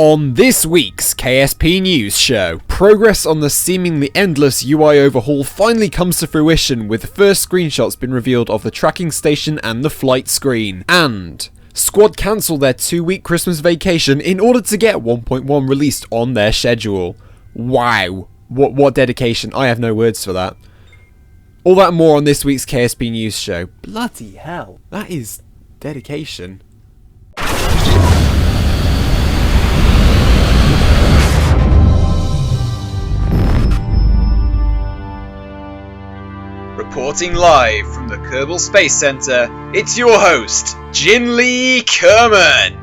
On this week's KSP News Show, progress on the seemingly endless UI overhaul finally comes to fruition, with the first screenshots being revealed of the tracking station and the flight screen. And Squad cancelled their 2-week Christmas vacation in order to get 1.1 released on their schedule. Wow. What dedication. I have no words for that. All that and more on this week's KSP News Show. Bloody hell. That is dedication. Reporting live from the Kerbal Space Center, it's your host, Jinli Kerman.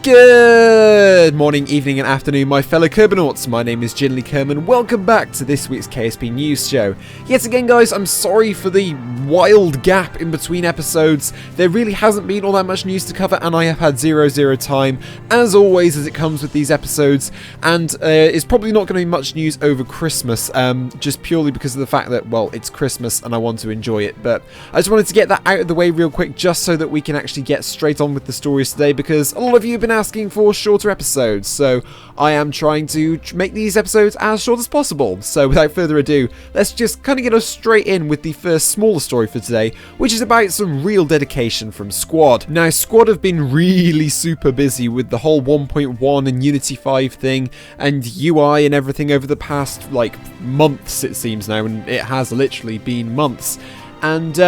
Good morning, evening and afternoon, my fellow Kerbonauts. My name is Jinli Kerman. Welcome back to this week's KSP News Show. Yet again, guys, I'm sorry for the wild gap in between episodes. There really hasn't been all that much news to cover, and I have had zero time, as always, as it comes with these episodes. And it's probably not going to be much news over Christmas, just purely because of the fact that, well, it's Christmas and I want to enjoy it. But I just wanted to get that out of the way real quick, just so that we can actually get straight on with the stories today, because a lot of you have been asking for shorter episodes, so I am trying to make these episodes as short as possible. So without further ado, let's just kind of get us straight in with the first smaller story for today, which is about some real dedication from Squad. Now, Squad have been really super busy with the whole 1.1 and Unity 5 thing and UI and everything over the past, like, months it seems now, and it has literally been months. And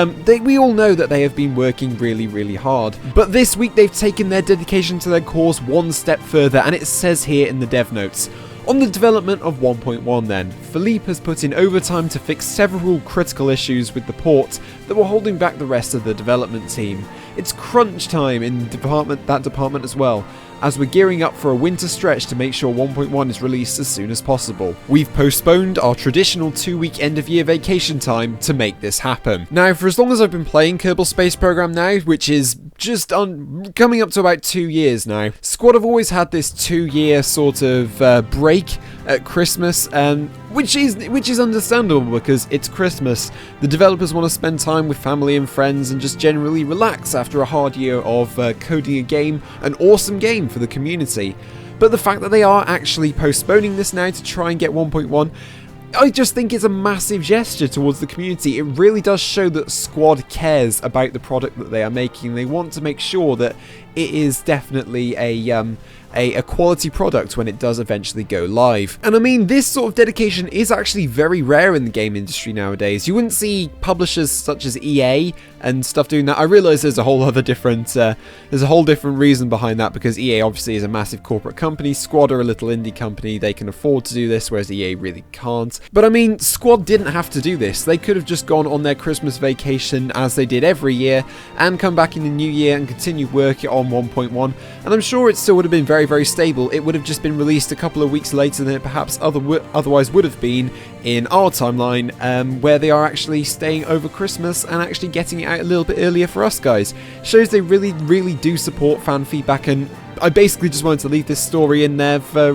we all know that they have been working really hard. But this week they've taken their dedication to their cause one step further, and it says here in the dev notes. On the development of 1.1 then, Philippe has put in overtime to fix several critical issues with the port that were holding back the rest of the development team. It's crunch time in that department as well, as we're gearing up for a winter stretch to make sure 1.1 is released as soon as possible. We've postponed our traditional 2-week end-of-year vacation time to make this happen. Now, for as long as I've been playing Kerbal Space Program now, which is just coming up to about 2 years now, Squad have always had this 2-year sort of break at Christmas, which is understandable because it's Christmas. The developers want to spend time with family and friends and just generally relax after a hard year of coding a game, an awesome game for the community. But the fact that they are actually postponing this now to try and get 1.1, I just think it's a massive gesture towards the community. It really does show that Squad cares about the product that they are making. They want to make sure that it is definitely a quality product when it does eventually go live. And I mean, this sort of dedication is actually very rare in the game industry nowadays. You wouldn't see publishers such as EA and stuff doing that. I realise there's a whole different reason behind that, because EA obviously is a massive corporate company. Squad are a little indie company. They can afford to do this, whereas EA really can't. But I mean, Squad didn't have to do this. They could have just gone on their Christmas vacation as they did every year and come back in the new year and continue working on 1.1, and I'm sure it still would have been very stable. It would have just been released a couple of weeks later than it perhaps otherwise would have been in our timeline, where they are actually staying over Christmas and actually getting it out a little bit earlier for us guys. Shows they really do support fan feedback, and I basically just wanted to leave this story in there for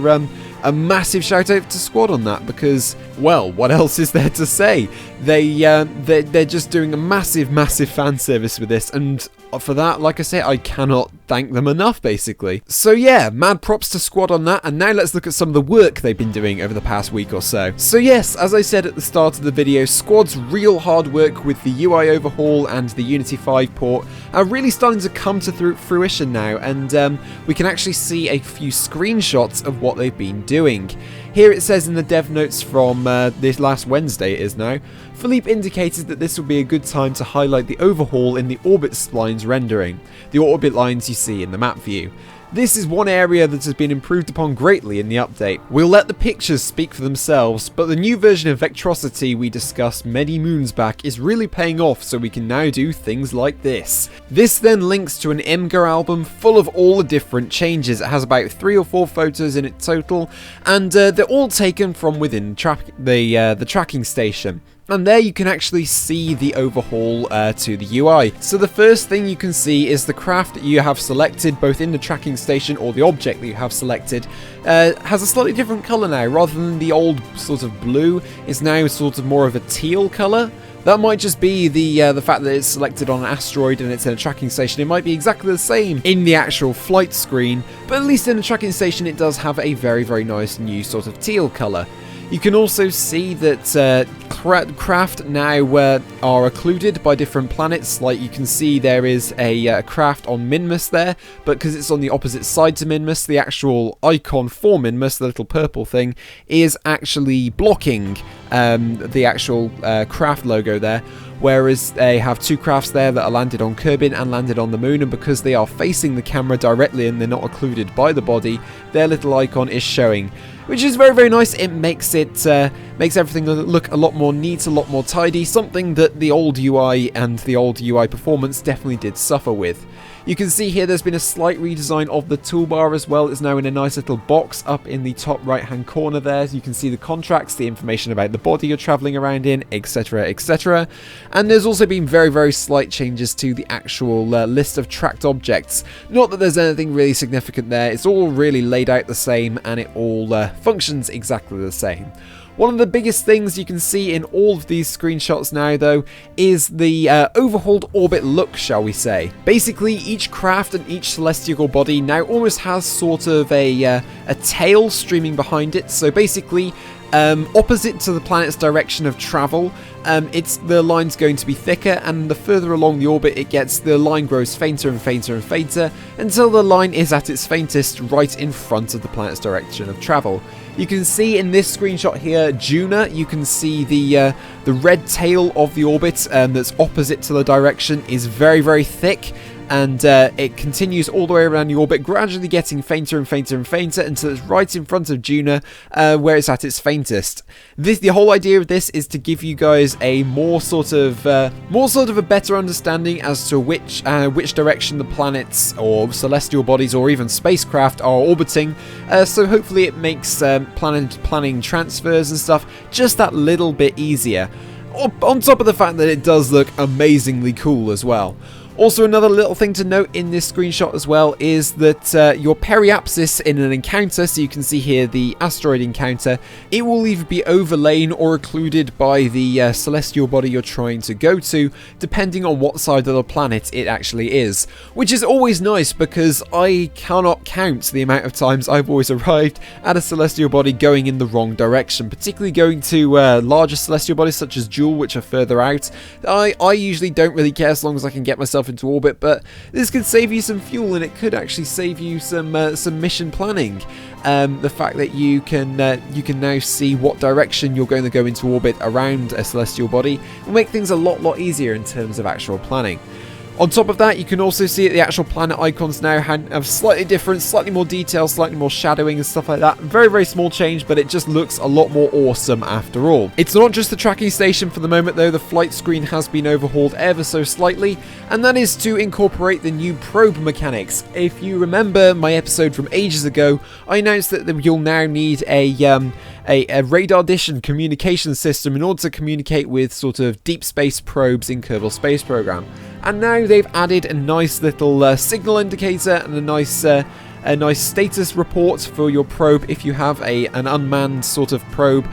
a massive shout out to Squad on that, because, well, what else is there to say? They're just doing a massive fan service with this, and for that, like I say, I cannot thank them enough, basically. So yeah, mad props to Squad on that, and now let's look at some of the work they've been doing over the past week or so. So yes, as I said at the start of the video, Squad's real hard work with the UI overhaul and the Unity 5 port are really starting to come to fruition now, and we can actually see a few screenshots of what they've been doing. Here it says in the dev notes from this last Wednesday it is now, Philippe indicated that this would be a good time to highlight the overhaul in the orbit splines rendering, the orbit lines you see in the map view. This is one area that has been improved upon greatly in the update. We'll let the pictures speak for themselves, but the new version of Vectrosity we discussed many moons back is really paying off, so we can now do things like this. This then links to an Imgur album full of all the different changes. It has about 3 or 4 photos in it total, and they're all taken from within the tracking station. And there you can actually see the overhaul to the UI. So the first thing you can see is the craft that you have selected, both in the tracking station or the object that you have selected, has a slightly different colour now. Rather than the old sort of blue, it's now sort of more of a teal colour. That might just be the fact that it's selected on an asteroid and it's in a tracking station. It might be exactly the same in the actual flight screen, but at least in the tracking station it does have a very, very nice new sort of teal colour. You can also see that craft now are occluded by different planets. Like you can see there is a craft on Minmus there, but because it's on the opposite side to Minmus, the actual icon for Minmus, the little purple thing, is actually blocking the actual craft logo there. Whereas they have two crafts there that are landed on Kerbin and landed on the moon, and because they are facing the camera directly and they're not occluded by the body, their little icon is showing, which is very, very nice. It makes everything look a lot more neat, a lot more tidy, something that the old UI and the old UI performance definitely did suffer with. You can see here there's been a slight redesign of the toolbar as well. It's now in a nice little box up in the top right hand corner there. You can see the contracts, the information about the body you're travelling around in, etc, etc. And there's also been very, very slight changes to the actual list of tracked objects. Not that there's anything really significant there. It's all really laid out the same and it all functions exactly the same. One of the biggest things you can see in all of these screenshots now, though, is the overhauled orbit look, shall we say. Basically, each craft and each celestial body now almost has sort of a tail streaming behind it. So basically, opposite to the planet's direction of travel, the line's going to be thicker, and the further along the orbit it gets, the line grows fainter and fainter and fainter, until the line is at its faintest right in front of the planet's direction of travel. You can see in this screenshot here, Juna, you can see the red tail of the orbit that's opposite to the direction is very, very thick. And it continues all the way around the orbit, gradually getting fainter and fainter and fainter until it's right in front of Juna, where it's at its faintest. The whole idea of this is to give you guys a more sort of a better understanding as to which direction the planets or celestial bodies or even spacecraft are orbiting. So hopefully it makes planning transfers and stuff just that little bit easier. On top of the fact that it does look amazingly cool as well. Also, another little thing to note in this screenshot as well is that your periapsis in an encounter, so you can see here the asteroid encounter, it will either be overlain or occluded by the celestial body you're trying to go to, depending on what side of the planet it actually is. Which is always nice because I cannot count the amount of times I've always arrived at a celestial body going in the wrong direction, particularly going to larger celestial bodies such as Jewel, which are further out. I usually don't really care as long as I can get myself into orbit, but this could save you some fuel and it could actually save you some mission planning. The fact that you can now see what direction you're going to go into orbit around a celestial body will make things a lot easier in terms of actual planning. On top of that, you can also see that the actual planet icons now have slightly different, slightly more detail, slightly more shadowing and stuff like that. Very, very small change, but it just looks a lot more awesome after all. It's not just the tracking station for the moment though. The flight screen has been overhauled ever so slightly, and that is to incorporate the new probe mechanics. If you remember my episode from ages ago, I announced that you'll now need a radar dish and communication system in order to communicate with sort of deep space probes in Kerbal Space Program. And now they've added a nice little signal indicator and a nice status report for your probe if you have an unmanned sort of probe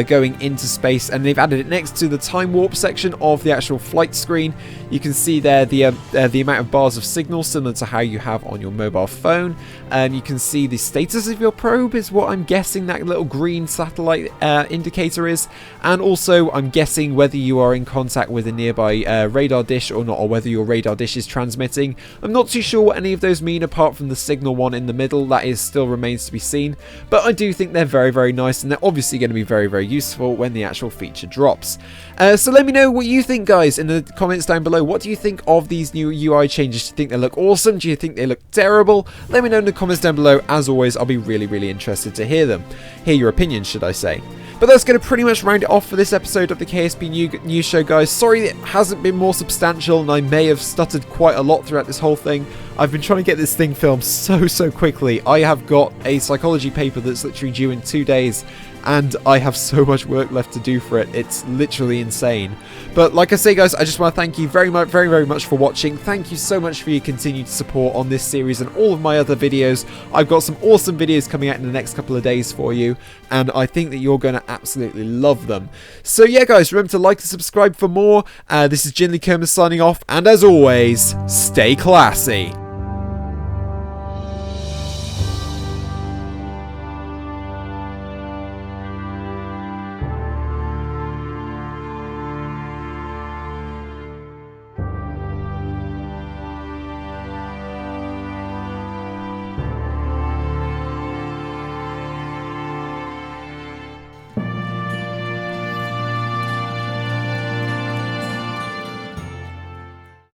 going into space, and they've added it next to the time warp section of the actual flight screen. You can see there the amount of bars of signal similar to how you have on your mobile phone, and you can see the status of your probe is what I'm guessing that little green satellite indicator is, and also I'm guessing whether you are in contact with a nearby radar dish or not, or whether your radar dish is transmitting. I'm not too sure what any of those mean apart from the signal one in the middle. That is still remains to be seen, but I do think they're very, very nice, and they're obviously going to be very, very useful when the actual feature drops. So let me know what you think, guys, in the comments down below. What do you think of these new UI changes? Do you think they look awesome? Do you think they look terrible? Let me know in the comments down below. As always, I'll be really, really interested to hear your opinions, should I say. But that's going to pretty much round it off for this episode of the KSP News Show, guys. Sorry it hasn't been more substantial, and I may have stuttered quite a lot throughout this whole thing. I've been trying to get this thing filmed so quickly. I have got a psychology paper that's literally due in 2 days and I have so much work left to do for it. It's literally insane. But like I say, guys, I just want to thank you very much for watching. Thank you so much for your continued support on this series and all of my other videos. I've got some awesome videos coming out in the next couple of days for you, and I think that you're going to absolutely love them. So yeah, guys, remember to like and subscribe for more. This is Jinley Kerman signing off, and as always, stay classy.